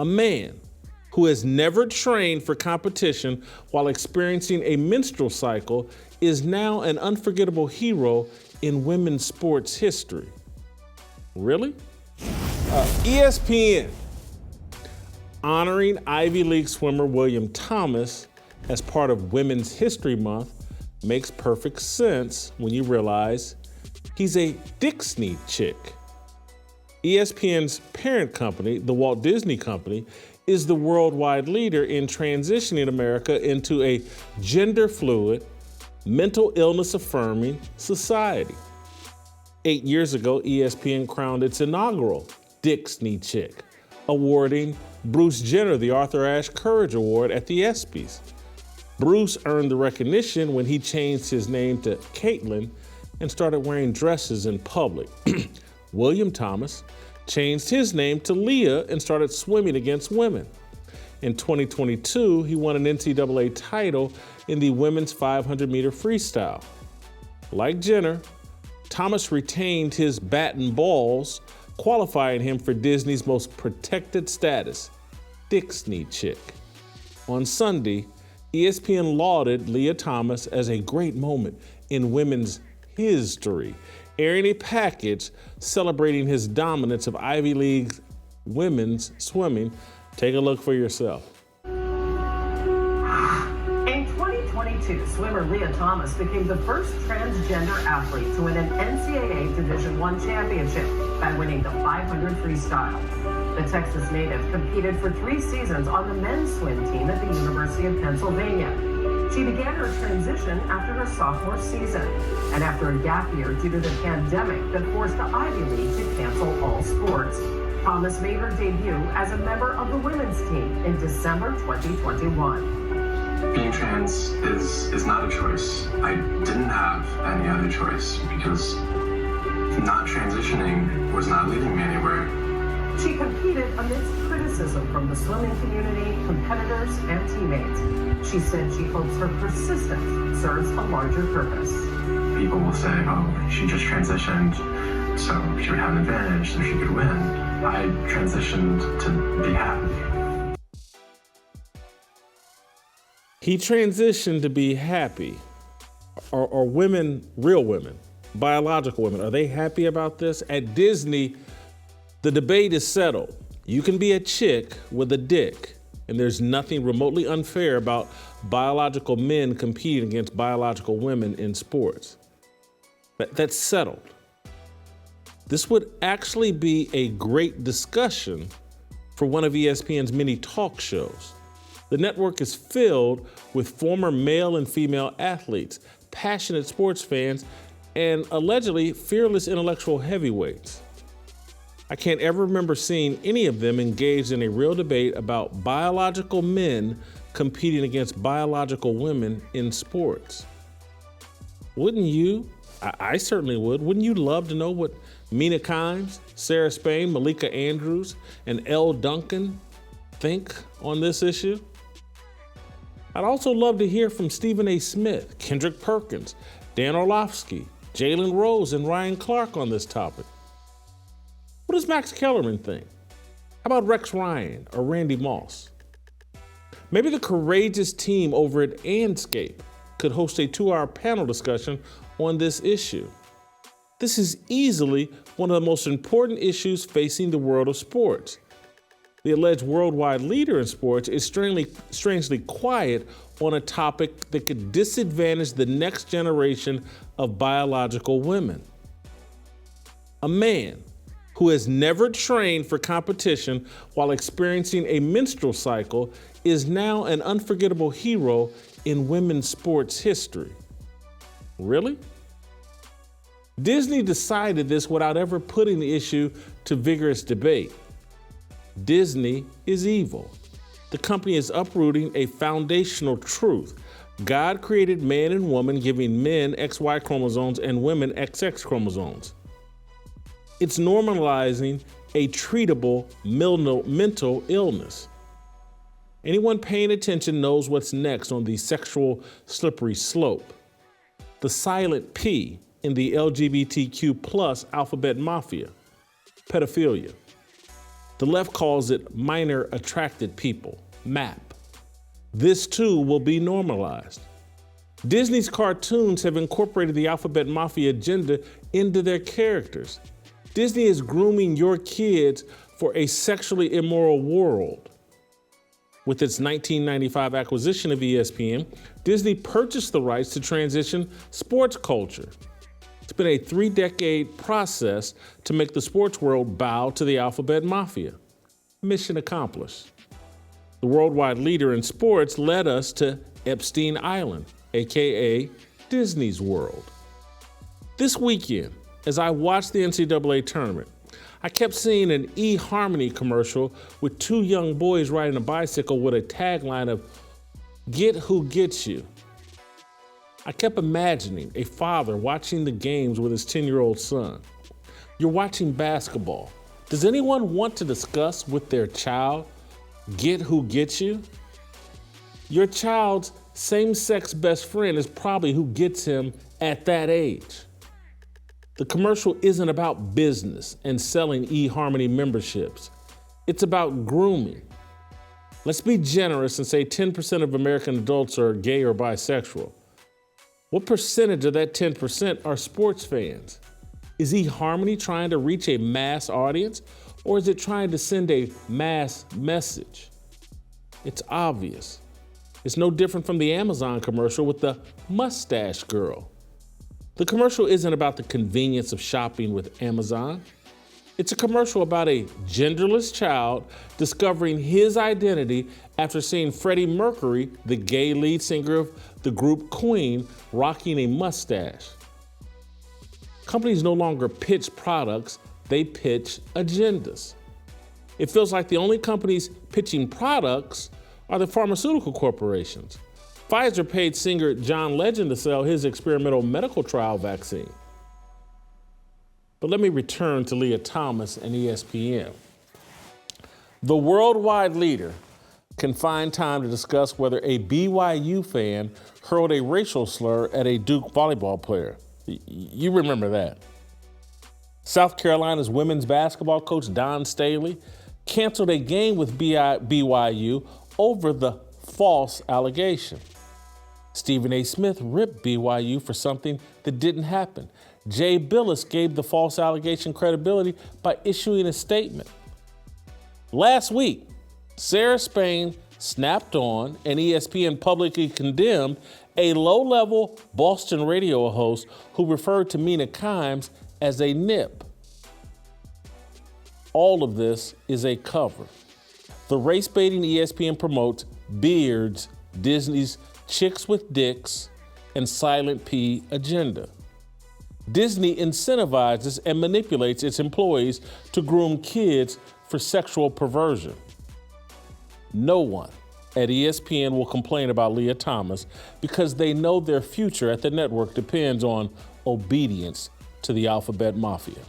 A man who has never trained for competition while experiencing a menstrual cycle is now an unforgettable hero in women's sports history. Really? ESPN honoring Ivy League swimmer William Thomas as part of Women's History Month makes perfect sense when you realize he's a Dixney chick. ESPN's parent company, the Walt Disney Company, is the worldwide leader in transitioning America into a gender-fluid, mental illness-affirming society. 8 years ago, ESPN crowned its inaugural Dixney chick, awarding Bruce Jenner the Arthur Ashe Courage Award at the ESPYs. Bruce earned the recognition when he changed his name to Caitlyn and started wearing dresses in public. William Thomas changed his name to Lia and started swimming against women. In 2022, he won an NCAA title in the women's 500-meter freestyle. Like Jenner, Thomas retained his bat and balls, qualifying him for Disney's most protected status, Dixney chick. On Sunday, ESPN lauded Lia Thomas as a great moment in women's history, airing a package celebrating his dominance of Ivy League women's swimming. Take a look for yourself. In 2022, swimmer Lia Thomas became the first transgender athlete to win an NCAA Division I championship by winning the 500 freestyle. The Texas native competed for 3 seasons on the men's swim team at the University of Pennsylvania. She began her transition after her sophomore season and after a gap year due to the pandemic that forced the Ivy League to cancel all sports. Thomas made her debut as a member of the women's team in December 2021. Being trans is not a choice. I didn't have any other choice because not transitioning was not leading me anywhere. She competed amidst criticism from the swimming community, competitors, and teammates. She said she hopes her persistence serves a larger purpose. People will say, oh, she just transitioned, so she would have an advantage, so she could win. I transitioned to be happy. He transitioned to be happy. Are women, real women, biological women, are they happy about this? At Disney, the debate is settled. You can be a chick with a dick, and there's nothing remotely unfair about biological men competing against biological women in sports. That's settled. This would actually be a great discussion for one of ESPN's many talk shows. The network is filled with former male and female athletes, passionate sports fans, and allegedly fearless intellectual heavyweights. I can't ever remember seeing any of them engaged in a real debate about biological men competing against biological women in sports. Wouldn't you? I certainly would. Wouldn't you love to know what Mina Kimes, Sarah Spain, Malika Andrews, and Elle Duncan think on this issue? I'd also love to hear from Stephen A. Smith, Kendrick Perkins, Dan Orlovsky, Jalen Rose, and Ryan Clark on this topic. What does Max Kellerman think? How about Rex Ryan or Randy Moss? Maybe the courageous team over at Anscape could host a 2-hour panel discussion on this issue. This is easily one of the most important issues facing the world of sports. The alleged worldwide leader in sports is strangely quiet on a topic that could disadvantage the next generation of biological women. A man who has never trained for competition while experiencing a menstrual cycle is now an unforgettable hero in women's sports history. Really? Disney decided this without ever putting the issue to vigorous debate. Disney is evil. The company is uprooting a foundational truth. God created man and woman, giving men XY chromosomes and women XX chromosomes. It's normalizing a treatable mental illness. Anyone paying attention knows what's next on the sexual slippery slope. The silent P in the LGBTQ+ alphabet mafia, pedophilia. The left calls it minor attracted people, MAP. This too will be normalized. Disney's cartoons have incorporated the alphabet mafia agenda into their characters. Disney is grooming your kids for a sexually immoral world. With its 1995 acquisition of ESPN, Disney purchased the rights to transition sports culture. It's been a 3-decade process to make the sports world bow to the alphabet mafia. Mission accomplished. The worldwide leader in sports led us to Epstein Island, aka Disney's World. This weekend, as I watched the NCAA tournament, I kept seeing an eHarmony commercial with 2 young boys riding a bicycle with a tagline of "Get who gets you." I kept imagining a father watching the games with his 10-year-old son. You're watching basketball. Does anyone want to discuss with their child, "Get who gets you"? Your child's same-sex best friend is probably who gets him at that age. The commercial isn't about business and selling eHarmony memberships. It's about grooming. Let's be generous and say 10% of American adults are gay or bisexual. What percentage of that 10% are sports fans? Is eHarmony trying to reach a mass audience, or is it trying to send a mass message? It's obvious. It's no different from the Amazon commercial with the mustache girl. The commercial isn't about the convenience of shopping with Amazon. It's a commercial about a genderless child discovering his identity after seeing Freddie Mercury, the gay lead singer of the group Queen, rocking a mustache. Companies no longer pitch products, they pitch agendas. It feels like the only companies pitching products are the pharmaceutical corporations. Pfizer paid singer John Legend to sell his experimental medical trial vaccine. But let me return to Lia Thomas and ESPN. The worldwide leader can find time to discuss whether a BYU fan hurled a racial slur at a Duke volleyball player. You remember that. South Carolina's women's basketball coach Don Staley canceled a game with BYU over the false allegation. Stephen A. Smith ripped BYU for something that didn't happen. Jay Billis gave the false allegation credibility by issuing a statement. Last week, Sarah Spain snapped on and ESPN publicly condemned a low-level Boston radio host who referred to Mina Kimes as a nip. All of this is a cover. The race-baiting ESPN promotes Beard's, Disney's Chicks with Dicks, and Silent P agenda. Disney incentivizes and manipulates its employees to groom kids for sexual perversion. No one at ESPN will complain about Lia Thomas because they know their future at the network depends on obedience to the alphabet mafia.